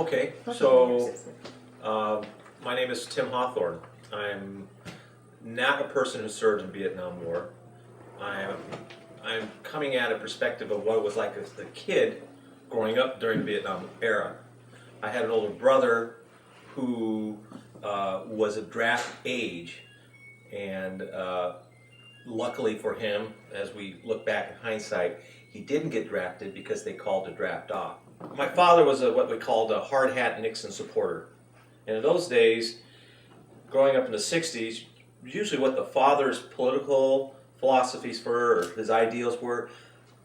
Okay, so my name is Tim Hawthorne. I'm not a person who served in the Vietnam War. I'm, I'm coming at a perspective of what it was like as a kid growing up during the Vietnam era. I had an older brother who was of draft age, and luckily for him, as we look back in hindsight, he didn't get drafted because they called the draft off. My father was what we called a hard hat Nixon supporter. And in those days, growing up in the 60s, usually what the father's political philosophies were, or his ideals were,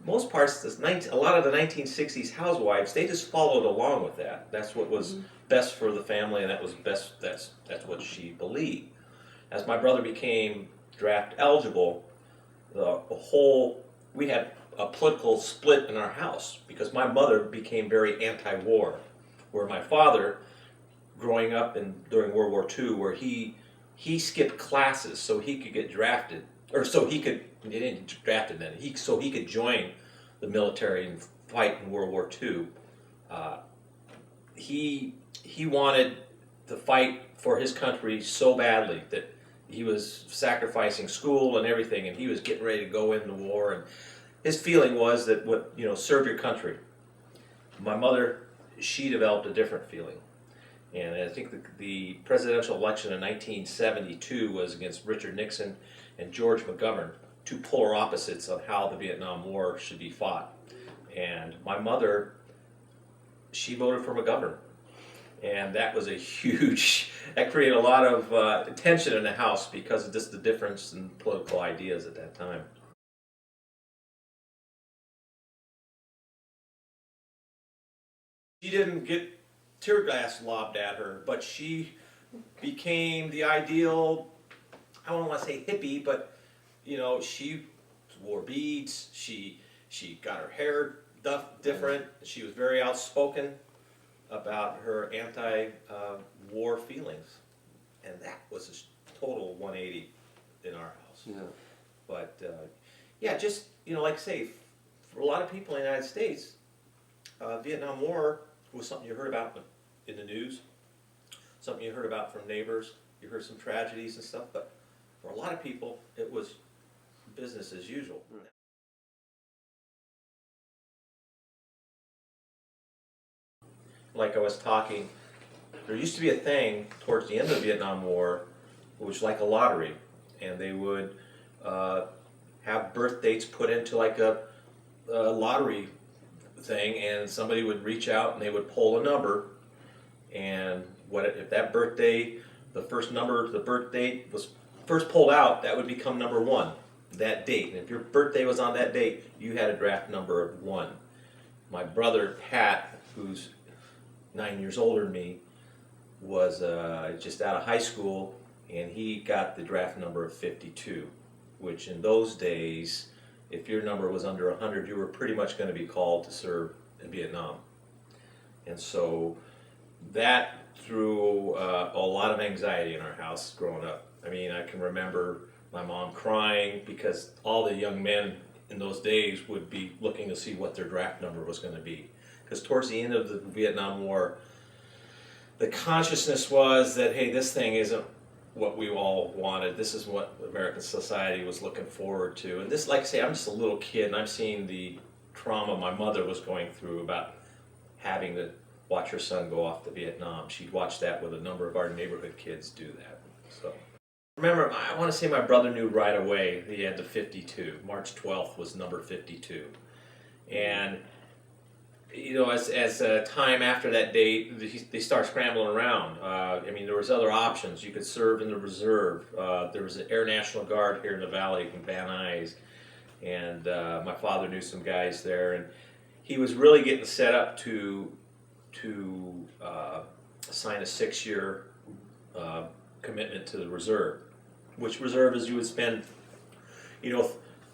most parts, a lot of the 1960s housewives, they just followed along with that. That's what was best for the family, and that was best. That's what she believed. As my brother became draft eligible, we had a political split in our house because my mother became very anti-war, where my father, growing up during World War II, where he skipped classes so he could get drafted, or so he didn't get drafted then, so he could join the military and fight in World War II. He wanted to fight for his country so badly that he was sacrificing school and everything, and he was getting ready to go into war. And his feeling was that serve your country. My mother, she developed a different feeling. And I think the presidential election in 1972 was against Richard Nixon and George McGovern, two polar opposites of how the Vietnam War should be fought. And my mother, she voted for McGovern. And that was that created a lot of tension in the house because of just the difference in political ideas at that time. She didn't get tear gas lobbed at her, but she became the ideal, I don't want to say hippie, but she wore beads, she got her hair different, she was very outspoken about her anti-war feelings, and that was a total 180 in our house. Yeah. But yeah, just like I say, for a lot of people in the United States, Vietnam War was something you heard about in the news, something you heard about from neighbors. You heard some tragedies and stuff, but for a lot of people, it was business as usual. Right. Like I was talking, there used to be a thing towards the end of the Vietnam War, which was like a lottery, and they would have birth dates put into like a lottery thing, and somebody would reach out and they would pull a number, and if that birthday, the birth date was first pulled out, that would become number one, that date. And if your birthday was on that date, you had a draft number of 1. My brother Pat, who's 9 years older than me, was just out of high school, and he got the draft number of 52, which in those days, if your number was under 100, you were pretty much going to be called to serve in Vietnam. And so that threw a lot of anxiety in our house growing up. I mean, I can remember my mom crying because all the young men in those days would be looking to see what their draft number was going to be. Because towards the end of the Vietnam War, the consciousness was that, hey, this thing isn't what we all wanted. This is what American society was looking forward to. And this, like I say, I'm just a little kid, and I'm seeing the trauma my mother was going through about having to watch her son go off to Vietnam. She'd watched that with a number of our neighborhood kids do that. So, remember, I want to say my brother knew right away he had the 52. March 12th was number 52. And as time after that date, they start scrambling around. I mean, there was other options. You could serve in the reserve. There was an Air National Guard here in the valley in Van Nuys, and my father knew some guys there, and he was really getting set up to sign a 6-year commitment to the reserve, which reserve is you would spend,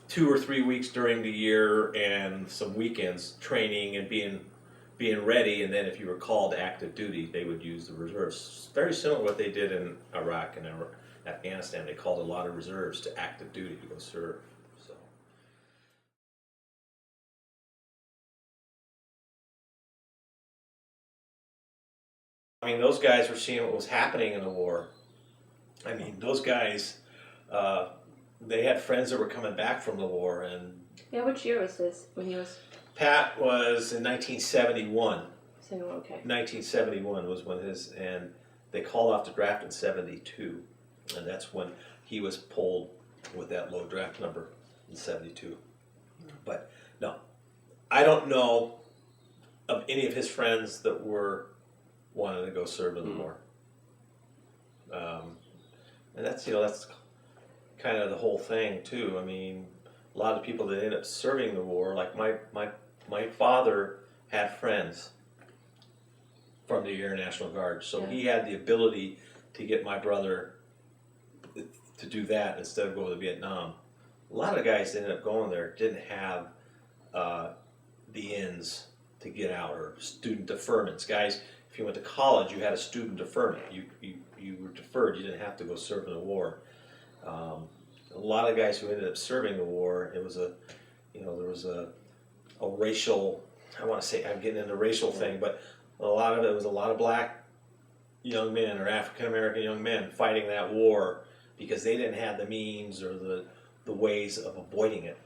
2 or 3 weeks during the year and some weekends training and being ready, and then if you were called to active duty, they would use the reserves. Very similar to what they did in Iraq and Afghanistan. They called a lot of reserves to active duty to go serve. I mean, those guys were seeing what was happening in the war. I mean, those guys, they had friends that were coming back from the war, and Yeah, which year was this when he was? Pat was in 1971. So okay. 1971 was when and they called off the draft in 72, and that's when he was pulled with that low draft number in 72. But no, I don't know of any of his friends that were wanting to go serve in the war. And that's that's kind of the whole thing too. I mean, a lot of people that end up serving the war, like my father had friends from the Air National Guard, so he had the ability to get my brother to do that instead of going to Vietnam. A lot of guys that ended up going there didn't have the ends to get out, or student deferments. Guys, if you went to college, you had a student deferment. You were deferred. You didn't have to go serve in the war. A lot of guys who ended up serving the war, it was there was a racial. I want to say I'm getting into racial thing, but a lot of it was a lot of black young men or African American young men fighting that war because they didn't have the means or the ways of avoiding it.